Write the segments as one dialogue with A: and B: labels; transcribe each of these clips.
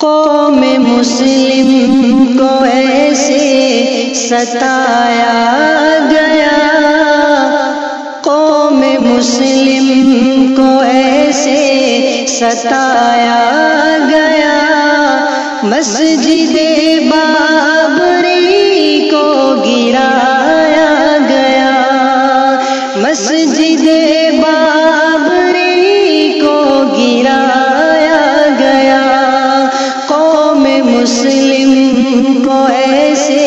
A: قوم مسلم کو ایسے ستایا گیا، قوم مسلم کو ایسے ستایا گیا، مسجد بابری کو گرایا گیا، مسجد بابری کو گرایا گیا، قوم مسلم کو ایسے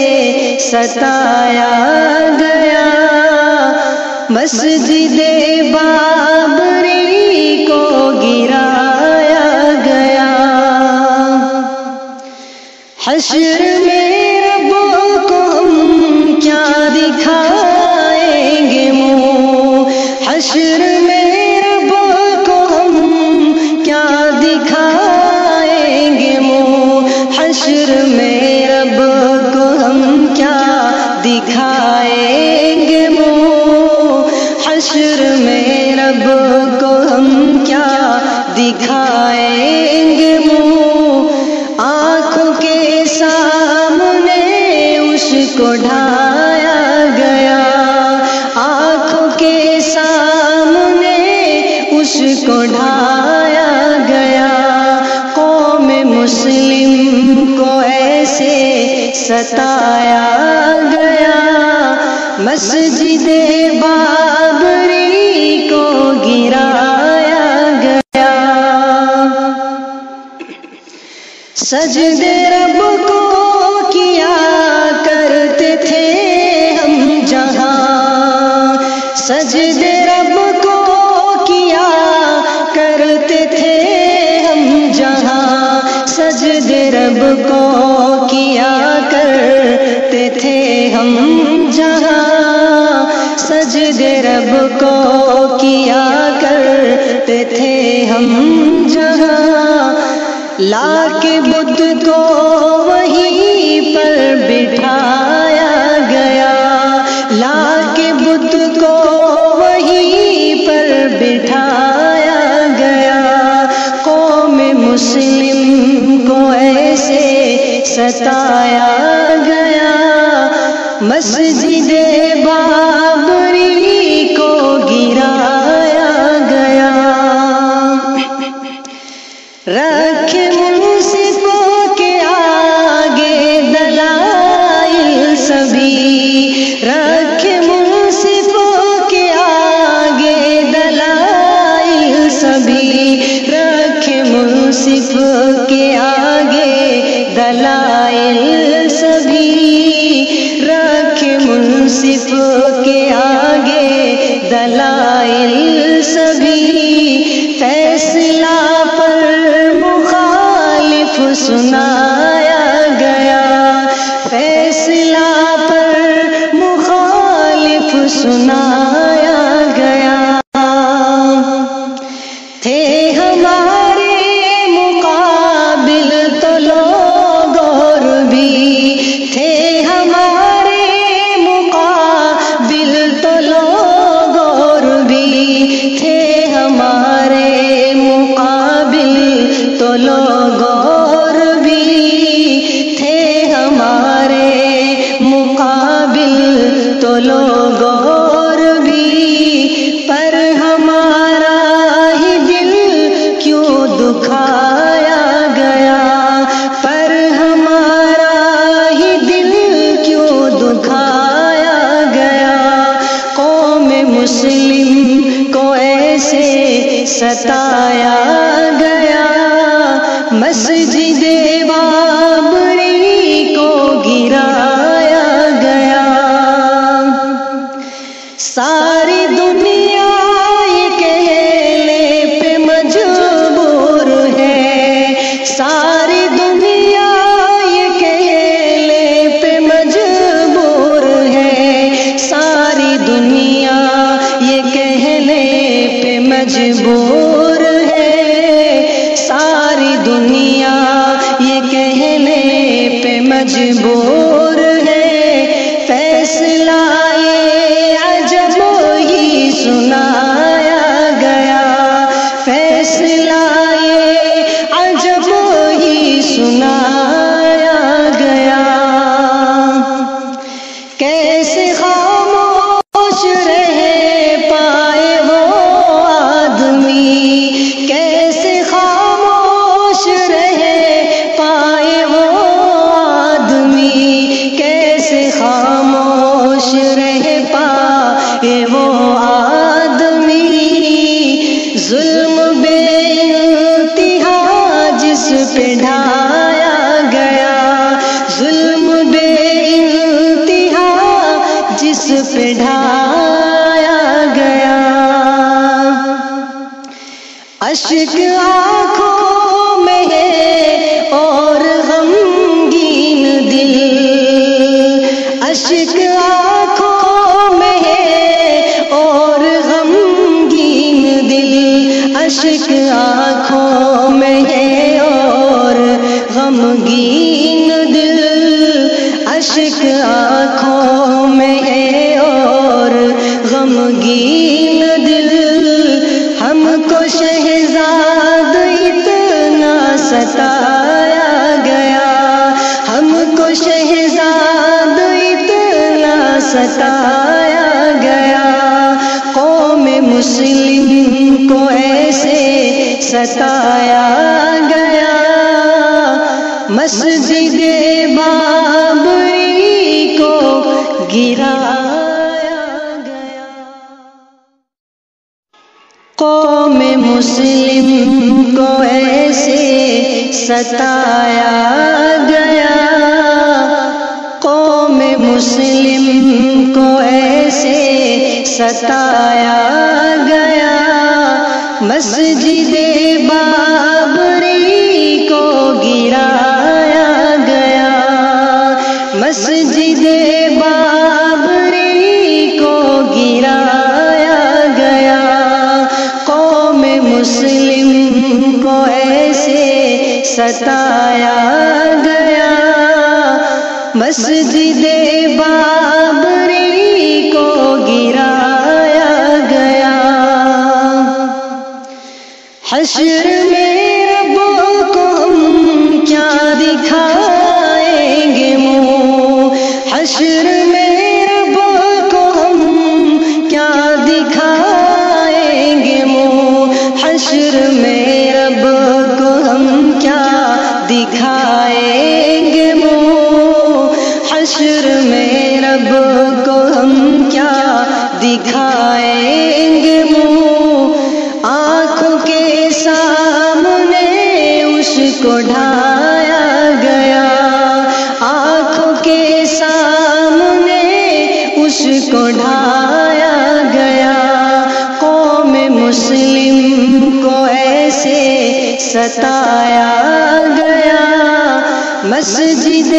A: ستایا گیا، مسجد بابری کو گرایا گیا۔ حشر میں رب کو ہم کیا دکھائیں گے منہ، حشر میں رب کو ہم کیا دکھائیں گے منہ، حشر میں رب کو ہم کیا دکھائیں گے منہ، حشر میں رب کو ہم کیا دکھائیں گے منہ، آنکھوں کے سامنے اس کو ڈھایا گیا، آنکھوں کے سامنے اس کو ڈھایا گیا، قوم مسلم کو ایسے ستایا گیا، مسجد بابری کو گرایا گیا۔ سجدے رب کو کیا کرتے تھے ہم جہاں، سجدے رب کو کیا کرتے تھے ہم جہاں، سجدے رب کو کیا کرتے تھے ہم جہاں، سجدے رب کو کیا کرتے تھے ہم جہاں، لا کے بت کو وہیں پر بٹھایا گیا، لا کے بت کو وہیں پر بٹھایا گیا، قوم مسلم کو ایسے ستایا گیا، مسجد بابری کو گرایا گیا۔ رکھ منصفوں کے آگے دلائل سبھی، رکھ منصفوں کے آگے دلائل سبھی، رکھ منصف کے آگے دلائل سبھی، رکھ منصف کے آگے دلائل سبھی، فیصلہ پر مخالف سنایا گیا، فیصلہ پر مخالف سنایا گیا، تھے ہمارے مقابل تو لوگ اور بھی، تھے ہمارے مقابل تو لوگ اور بھی، تھے ہمارے مقابل تو لوگ اور بھی، تھے ہمارے مقابل تو لوگ اور بھی، پر ہمارا ہی دل کیوں دکھایا گیا، پر ہمارا ہی دل کیوں دکھایا گیا، قوم مسلم کو ایسے ستایا گیا، مسجد بابری کو گرایا گیا۔ ساری دنیا یہ کہنے پہ مجبور ہے، ساری دنیا یہ کہنے پہ مجبور ہے، ساری دنیا یہ کہنے پہ مجبور ہے، ساری دنیا یہ کہنے پہ مجبور ہے، فیصلہ عجب ہی سنایا گیا، فیصلہ عجب ہی سنایا اشک آنکھوں میں ہے اور غمگین دل، اشک آنکھوں میں ہے اور غمگین دل، اشک آنکھوں میں ہے اور غمگین دل، اشک آنکھوں میں ہے اور غمگین دل، ہم کو شہزاد اتنا ستایا گیا، ہم کو شہزاد اتنا ستایا گیا، قوم مسلم کو ایسے ستایا گیا، مسجد بابری کو گرایا گیا، قوم مسلم کو ایسے ستایا گیا، قوم مسلم کو ایسے ستایا گیا، مسجد بابری کو گرایا گیا، مسجد بابری کو گرایا گیا، قوم مسلم کو ایسے ستایا گیا، مسجد بابری کو گرایا گیا، حشر میں رب کو ہم کیا دکھائیں گے منہ، حشر میں رب کو ہم کیا دکھائیں گے منہ، حشر میں رب کو ہم کیا دکھائیں گے منہ، حشر میں رب کو ہم کیا دکھائیں گے منہ، آنکھوں کے سامنے اس کو ڈھایا گیا، آنکھوں کے سامنے اس کو ڈھایا گیا، قوم مسلم کو ایسے ستایا گیا، مسجد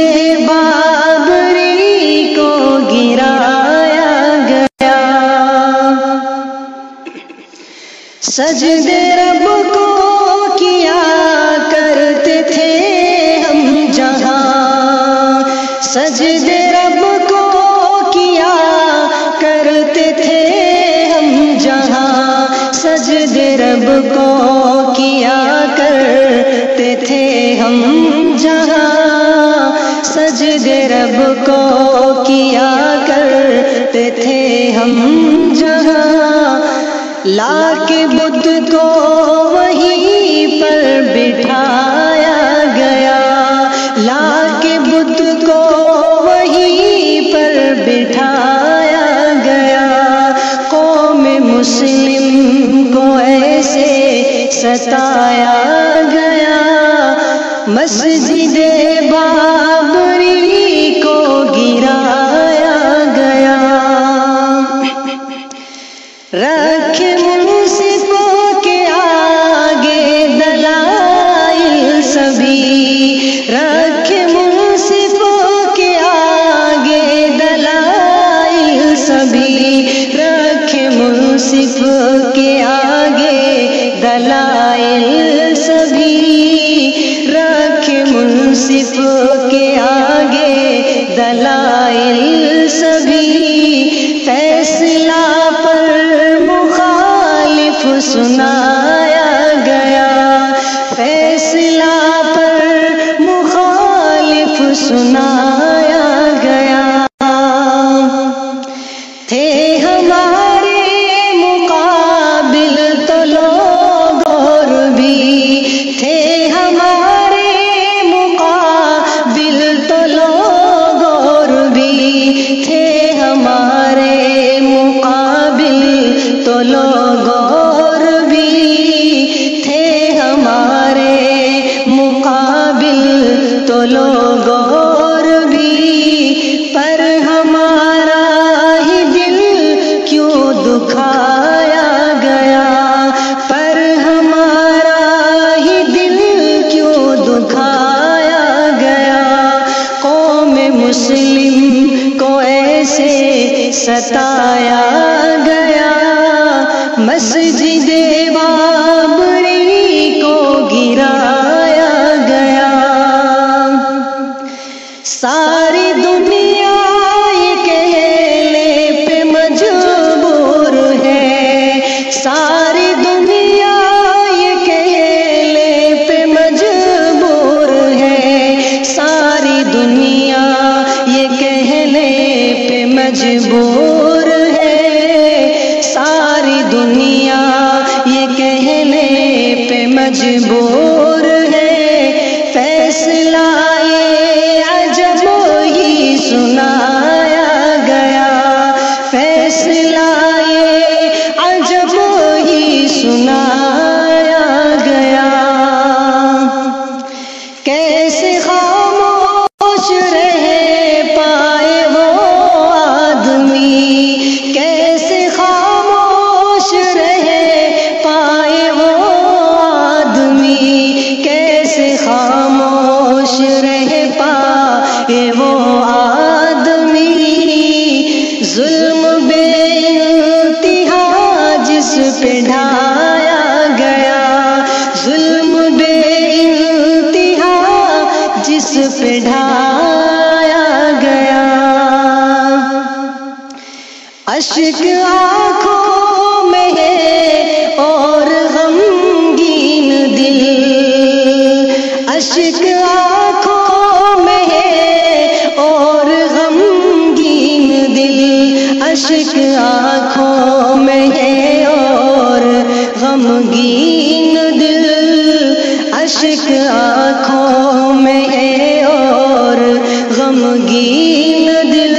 A: بابری کو گرایا گیا، سجدے رب کو کیا کرتے تھے ہم جہاں، سجدے رب کو کیا کرتے تھے ہم جہاں، سجدے رب کو کیا کرتے تھے ہم جہاں، سجدے رب کو کیا کرتے تھے ہم جہاں، لا کے بت کو وہیں پر بٹھایا گیا، لا کے بت کو وہیں پر بٹھایا گیا، قوم مسلم کو ایسے ستایا گیا، مسجد بابری کو گرایا گیا، رکھ منصفوں کے آگے دلائل سبھی، رکھ منصفوں کے آگے دلائل سبھی، رکھ منصف کے آگے دلائل سبھی، رکھ منصف کے آگے دلائل سبھی، فیصلہ پر مخالف سنایا گیا، فیصلہ پر مخالف سنایا گیا، تھے ہمارے مقابل تو لوگ اور بھی، تھے ہمارے مقابل تو لوگ اور بھی، تھے ہمارے مقابل تو لوگ اور بھی، تھے ہمارے مقابل تو لوگ اور بھی، پر ہمارا ہی دل کیوں دکھایا گیا، پر ہمارا مسجد بابری کو گرایا گیا، ساری دنیا یہ کہنے پہ مجبور ہے، ساری دنیا یہ کہنے پہ مجبور ہے، ساری دنیا یہ کہنے پہ مجبور ہے، ساری دنیا یہ کہنے پہ مجبور ہے، فیصلہ عجب ہی سنایا گیا، فیصلہ عجب ہی سنایا گیا، کیسے خاموش رہ پائے وہ آدمی، کیسے خاموش رہ پائے وہ آدمی، کیسے خاموش رہ پائے وہ آدمی، ظلم بے انتہا جس پہ ڈھایا گیا، ظلم بے انتہا جس پہ ڈھایا گیا، اشک آنکھوں میں ہے اور غمگین دل، اشک آنکھوں میں ہے اور غمگین دل، اشک آنکھوں میں ہے اور غمگین دل، اشک آنکھوں میں ہے اور غمگین دل،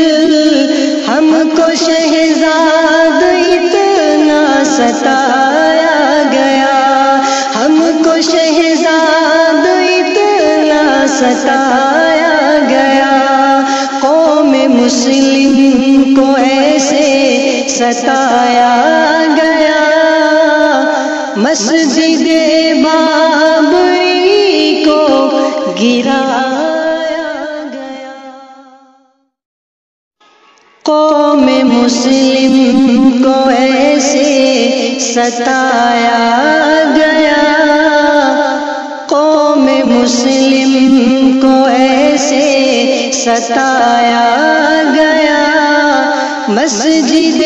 A: ہم کو شہزاد اتنا ستایا گیا، ہم کو شہزاد اتنا ستایا گیا، قوم مسلم کو ایسے ستایا گیا، مسجد بابری کو گرایا گیا، قوم مسلم کو ایسے ستایا گیا، قوم مسلم کو ایسے ستایا گیا، مسجد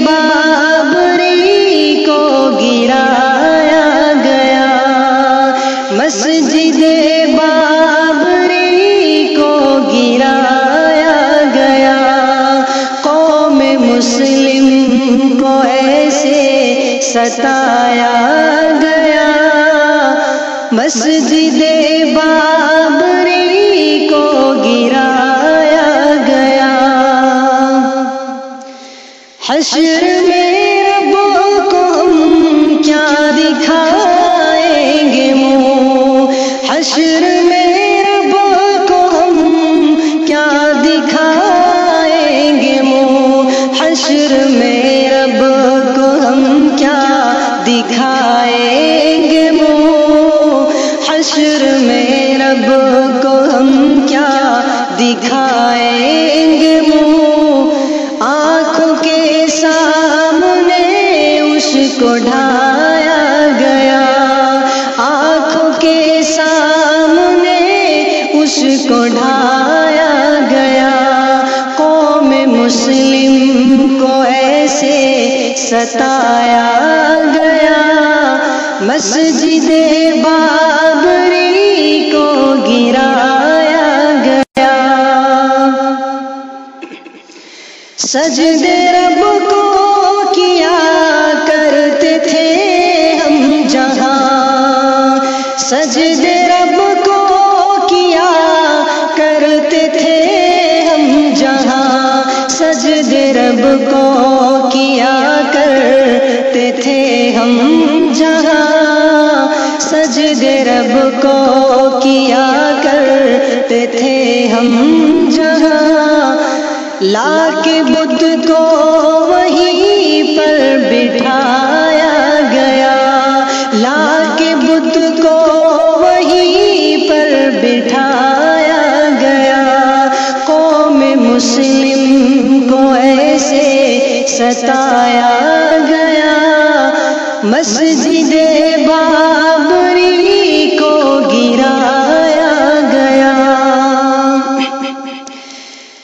A: بابری کو گرایا گیا، مسجد بابری کو گرایا گیا، قوم مسلم کو ایسے ستایا گیا، مسجد بابری کو گرایا گیا، حشر میں رب کو ہم کیا دکھائیں گے منہ، حشر میں رب کو ہم کیا دکھائیں گے منہ، حشر میں رب کو ہم کیا دکھائیں گے منہ، حشر میں رب کو ہم کیا دکھائیں گے منہ، آنکھوں کے سامنے اس کو ڈھایا گیا، آنکھوں کے سامنے اس کو ڈھایا گیا، قوم مسلم کو ایسے ستایا گیا، مسجد بابری کو گرایا گیا، سجدے رب کو کیا کرتے تھے ہم جہاں، سجدے رب کو کیا کرتے تھے ہم جہاں، سجدے رب کو کیا کرتے تھے ہم جہاں، سجدے رب کو کیا کرتے تھے ہم جہاں، لا کے بت کو وہیں پر بٹھایا گیا، لا کے بت کو وہیں پر بٹھایا گیا، قوم مسلم کو ایسے ستایا گیا، مسجد بابری کو گرایا گیا،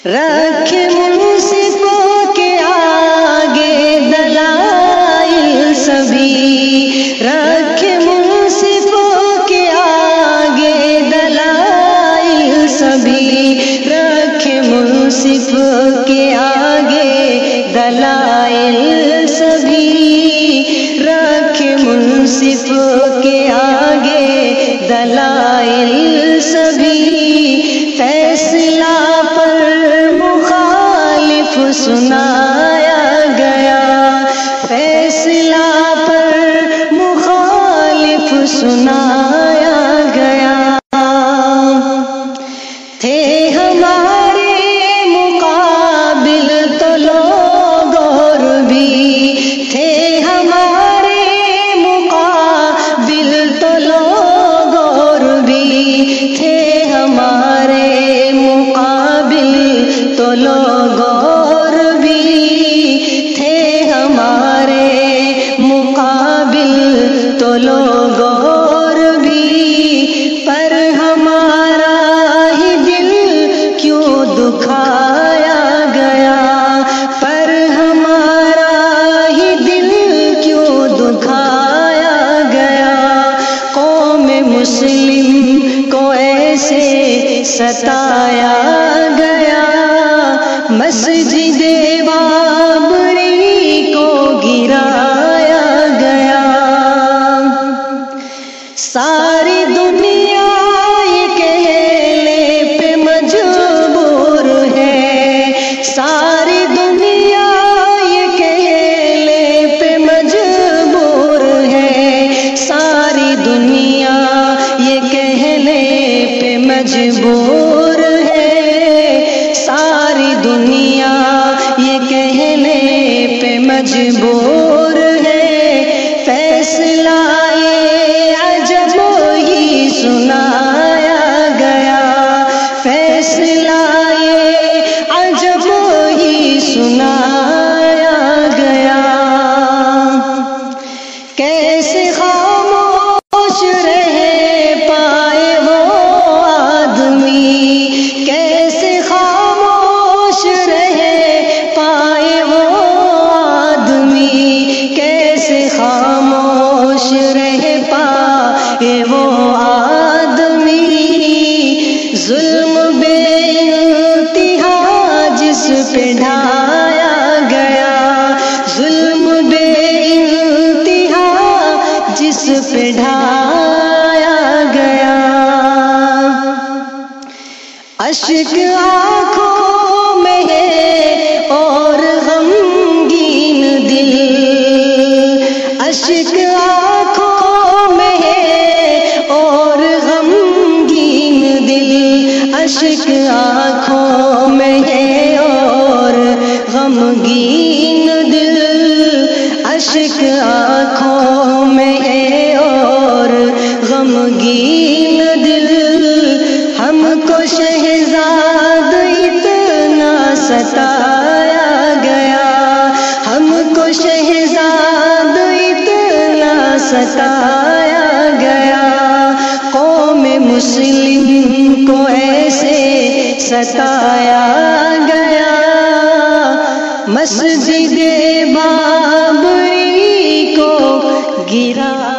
A: رکھ منصفوں کے آگے دلائل سبھی، رکھ منصفوں کے آگے دلائل سبھی، رکھ منصف کے آگے دلائل سبھی، رکھ منصف کے آگے دلائل سبھی، فیصلہ پر مخالف سنایا گیا، فیصلہ پر مخالف سنایا گیا، تھے ہمارے مقابل تو لوگ اور بھی، تھے ہمارے مقابل تو لوگ اور بھی، تھے ہمارے مقابل تو لوگ اور بھی، تھے ہمارے مقابل تو لوگ اور بھی، پر ہمارا ہی دل کیوں دکھایا گیا، پر ہمارا ہی دل کیوں دکھایا گیا، قوم مسلم کو ایسے ستایا گیا، مسجد بابری کو گرایا گیا، ساری دنیا یہ کہنے پہ مجبور ہے، ساری دنیا یہ کہنے پہ مجبور ہے، ساری دنیا یہ کہنے پہ مجبور ہے، ساری دنیا یہ کہنے پہ مجبور ہے، فیصلہ عجب ہی سنایا گیا، فیصلہ عجب ہی سنایا گیا، کیسے خاموش رہ پائے وہ آدمی، کیسے خاموش رہ پائے وہ آدمی، کیسے خاموش رہ پائے وہ آدمی، ظلم بے انتہا جس پہ ڈھایا گیا، ظلم بے انتہا جس پہ ڈھایا گیا، اشک آنکھوں میں ہے اور غمگین دل، اشک آنکھوں میں ہے اور غمگین دل، اشک آنکھوں میں ہے اور غمگین دل، اشک آنکھوں میں ہے اور غمگین دل، ہم کو شہزاد اتنا ستایا گیا، ہم کو شہزاد اتنا ستایا گیا، قوم مسلم کو ایسے ستایا گیا، مسجد بابری کو گرا